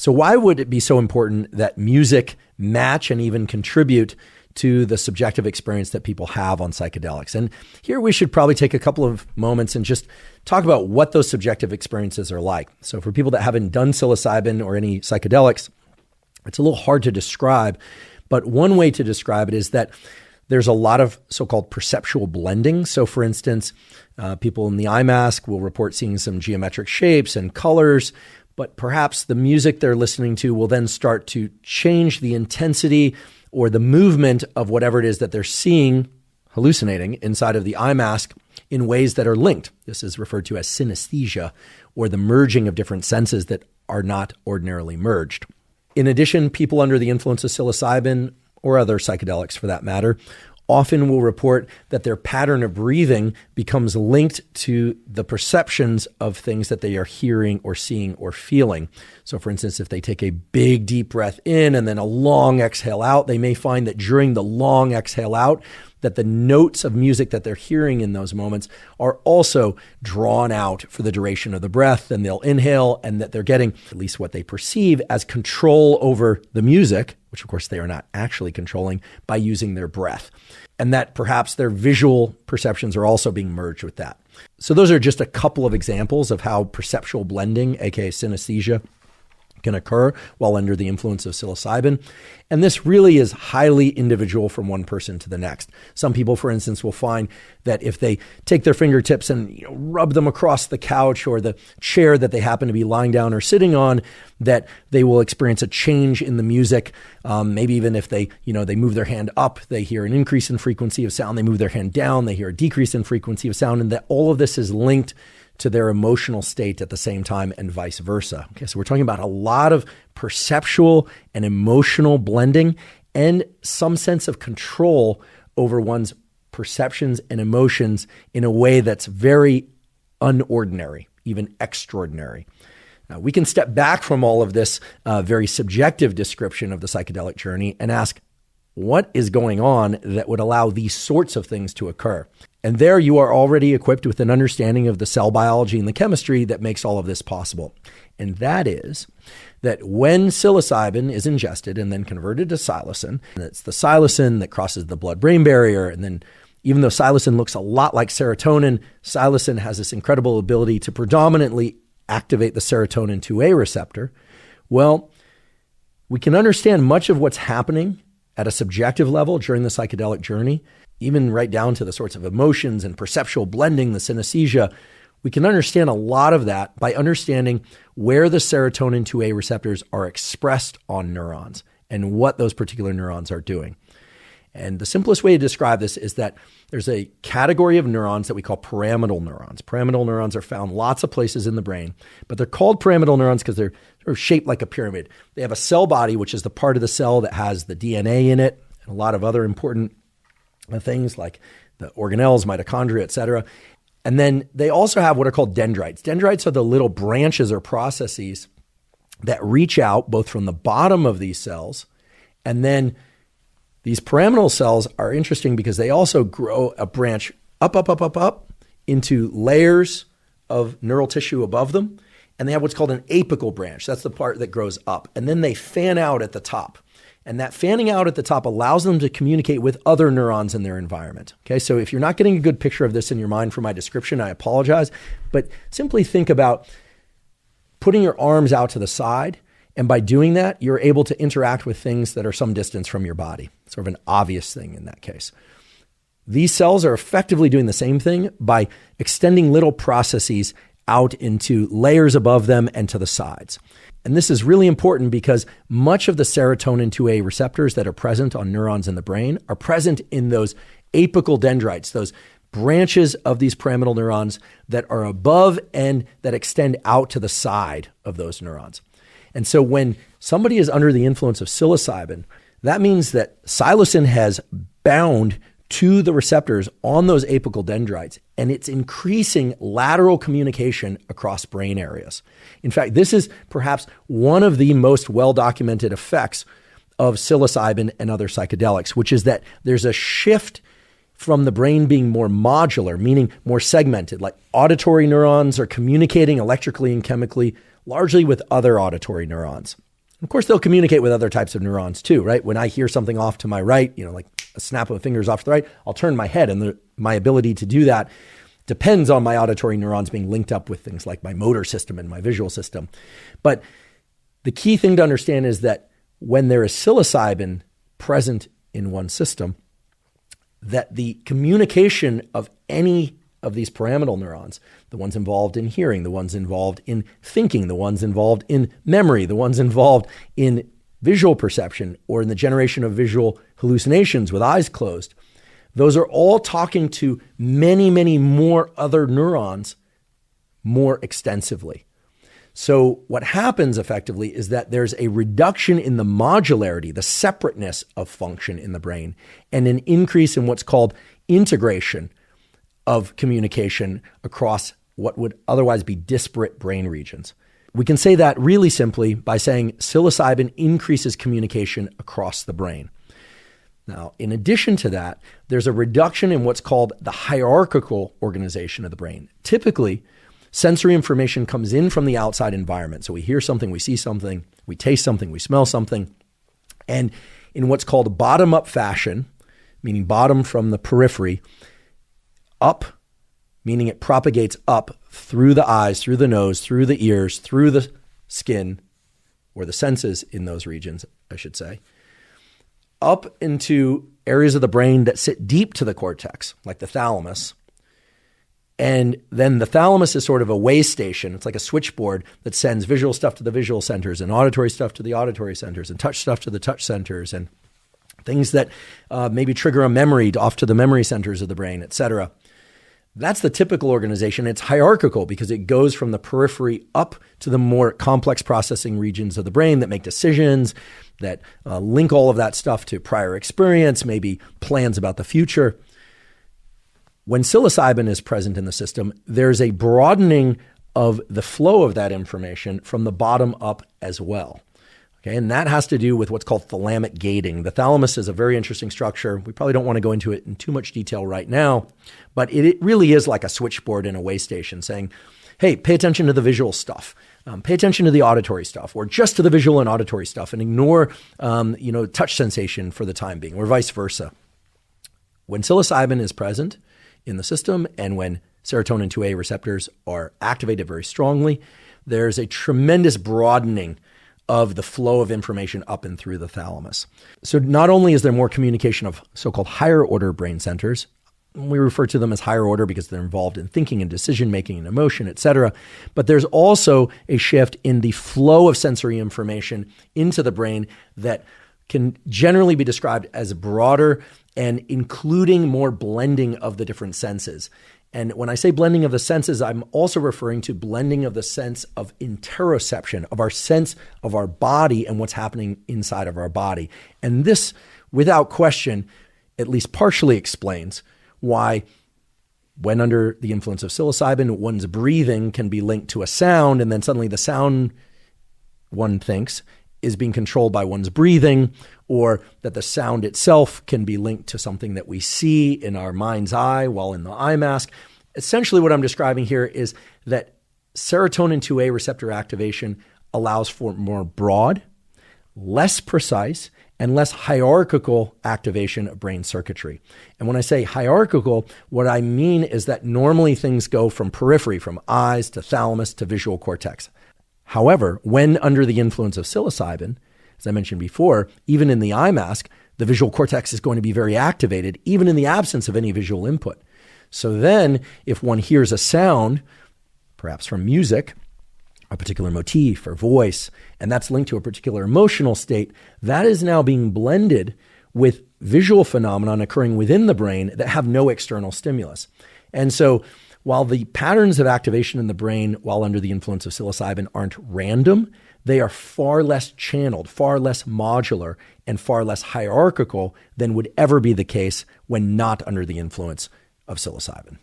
So why would it be so important that music match and even contribute to the subjective experience that people have on psychedelics? And here we should probably take a couple of moments and just talk about what those subjective experiences are like. So for people that haven't done psilocybin or any psychedelics, it's a little hard to describe, but one way to describe it is that there's a lot of so-called perceptual blending. So for instance, people in the eye mask will report seeing some geometric shapes and colors, but perhaps the music they're listening to will then start to change the intensity or the movement of whatever it is that they're seeing, hallucinating inside of the eye mask in ways that are linked. This is referred to as synesthesia, or the merging of different senses that are not ordinarily merged. In addition, people under the influence of psilocybin, or other psychedelics for that matter, often will report that their pattern of breathing becomes linked to the perceptions of things that they are hearing or seeing or feeling. So for instance, if they take a big deep breath in and then a long exhale out, they may find that during the long exhale out, that the notes of music that they're hearing in those moments are also drawn out for the duration of the breath, and they'll inhale, and that they're getting at least what they perceive as control over the music, which of course they are not actually controlling, by using their breath. And that perhaps their visual perceptions are also being merged with that. So those are just a couple of examples of how perceptual blending, aka synesthesia, can occur while under the influence of psilocybin. And this really is highly individual from one person to the next. Some people, for instance, will find that if they take their fingertips and rub them across the couch or the chair that they happen to be lying down or sitting on, that they will experience a change in the music. Maybe even if they move their hand up, they hear an increase in frequency of sound. They move their hand down, they hear a decrease in frequency of sound, and that all of this is linked to their emotional state at the same time, and vice versa. Okay, so we're talking about a lot of perceptual and emotional blending and some sense of control over one's perceptions and emotions in a way that's very unordinary, even extraordinary. We can step back from all of this very subjective description of the psychedelic journey and ask, what is going on that would allow these sorts of things to occur? And there you are already equipped with an understanding of the cell biology and the chemistry that makes all of this possible. And that is that when psilocybin is ingested and then converted to psilocin, and it's the psilocin that crosses the blood-brain barrier, and then even though psilocin looks a lot like serotonin, psilocin has this incredible ability to predominantly activate the serotonin 2A receptor. Well, we can understand much of what's happening at a subjective level during the psychedelic journey, even right down to the sorts of emotions and perceptual blending, the synesthesia. We can understand a lot of that by understanding where the serotonin 2A receptors are expressed on neurons and what those particular neurons are doing. And the simplest way to describe this is that there's a category of neurons that we call pyramidal neurons. Pyramidal neurons are found lots of places in the brain, but they're called pyramidal neurons because they're sort of shaped like a pyramid. They have a cell body, which is the part of the cell that has the DNA in it, and a lot of other important things like the organelles, mitochondria, et cetera. And then they also have what are called dendrites. Dendrites are the little branches or processes that reach out both from the bottom of these cells, and then these pyramidal cells are interesting because they also grow a branch up into layers of neural tissue above them. And they have what's called an apical branch. That's the part that grows up. And then they fan out at the top. And that fanning out at the top allows them to communicate with other neurons in their environment. Okay, so if you're not getting a good picture of this in your mind from my description, I apologize. But simply think about putting your arms out to the side. And by doing that, you're able to interact with things that are some distance from your body. Sort of an obvious thing in that case. These cells are effectively doing the same thing by extending little processes out into layers above them and to the sides. And this is really important because much of the serotonin 2A receptors that are present on neurons in the brain are present in those apical dendrites, those branches of these pyramidal neurons that are above and that extend out to the side of those neurons. And so when somebody is under the influence of psilocybin, that means that psilocin has bound to the receptors on those apical dendrites, and it's increasing lateral communication across brain areas. In fact, this is perhaps one of the most well-documented effects of psilocybin and other psychedelics, which is that there's a shift from the brain being more modular, meaning more segmented, like auditory neurons are communicating electrically and chemically largely with other auditory neurons. Of course, they'll communicate with other types of neurons too, right? When I hear something off to my right, like a snap of the fingers off to the right, I'll turn my head, and my ability to do that depends on my auditory neurons being linked up with things like my motor system and my visual system. But the key thing to understand is that when there is psilocybin present in one system, that the communication of any of these pyramidal neurons, the ones involved in hearing, the ones involved in thinking, the ones involved in memory, the ones involved in visual perception or in the generation of visual hallucinations with eyes closed, those are all talking to many, many more other neurons more extensively. So what happens effectively is that there's a reduction in the modularity, the separateness of function in the brain, and an increase in what's called integration of communication across what would otherwise be disparate brain regions. We can say that really simply by saying psilocybin increases communication across the brain. Now, in addition to that, there's a reduction in what's called the hierarchical organization of the brain. Typically, sensory information comes in from the outside environment. So we hear something, we see something, we taste something, we smell something. And in what's called bottom-up fashion, meaning bottom from the periphery, up, meaning it propagates up through the eyes, through the nose, through the ears, through the skin, or the senses in those regions, I should say, up into areas of the brain that sit deep to the cortex, like the thalamus. And then the thalamus is sort of a way station. It's like a switchboard that sends visual stuff to the visual centers and auditory stuff to the auditory centers and touch stuff to the touch centers and things that maybe trigger a memory off to the memory centers of the brain, et cetera. That's the typical organization. It's hierarchical because it goes from the periphery up to the more complex processing regions of the brain that make decisions, that link all of that stuff to prior experience, maybe plans about the future. When psilocybin is present in the system, there's a broadening of the flow of that information from the bottom up as well. Okay, and that has to do with what's called thalamic gating. The thalamus is a very interesting structure. We probably don't want to go into it in too much detail right now, but it really is like a switchboard in a way station saying, hey, pay attention to the visual stuff. Pay attention to the auditory stuff, or just to the visual and auditory stuff, and ignore touch sensation for the time being, or vice versa. When psilocybin is present in the system and when serotonin 2A receptors are activated very strongly, there's a tremendous broadening of the flow of information up and through the thalamus. So not only is there more communication of so-called higher order brain centers, we refer to them as higher order because they're involved in thinking and decision-making and emotion, et cetera, but there's also a shift in the flow of sensory information into the brain that can generally be described as broader and including more blending of the different senses. And when I say blending of the senses, I'm also referring to blending of the sense of interoception, of our sense of our body and what's happening inside of our body. And this, without question, at least partially explains why when under the influence of psilocybin, one's breathing can be linked to a sound, and then suddenly the sound, one thinks, is being controlled by one's breathing, or that the sound itself can be linked to something that we see in our mind's eye while in the eye mask. Essentially what I'm describing here is that serotonin 2A receptor activation allows for more broad, less precise, and less hierarchical activation of brain circuitry. And when I say hierarchical, what I mean is that normally things go from periphery, from eyes to thalamus to visual cortex. However, when under the influence of psilocybin, as I mentioned before, even in the eye mask, the visual cortex is going to be very activated, even in the absence of any visual input. So then, if one hears a sound, perhaps from music, a particular motif or voice, and that's linked to a particular emotional state, that is now being blended with visual phenomenon occurring within the brain that have no external stimulus. And so while the patterns of activation in the brain while under the influence of psilocybin aren't random, they are far less channeled, far less modular, and far less hierarchical than would ever be the case when not under the influence of psilocybin.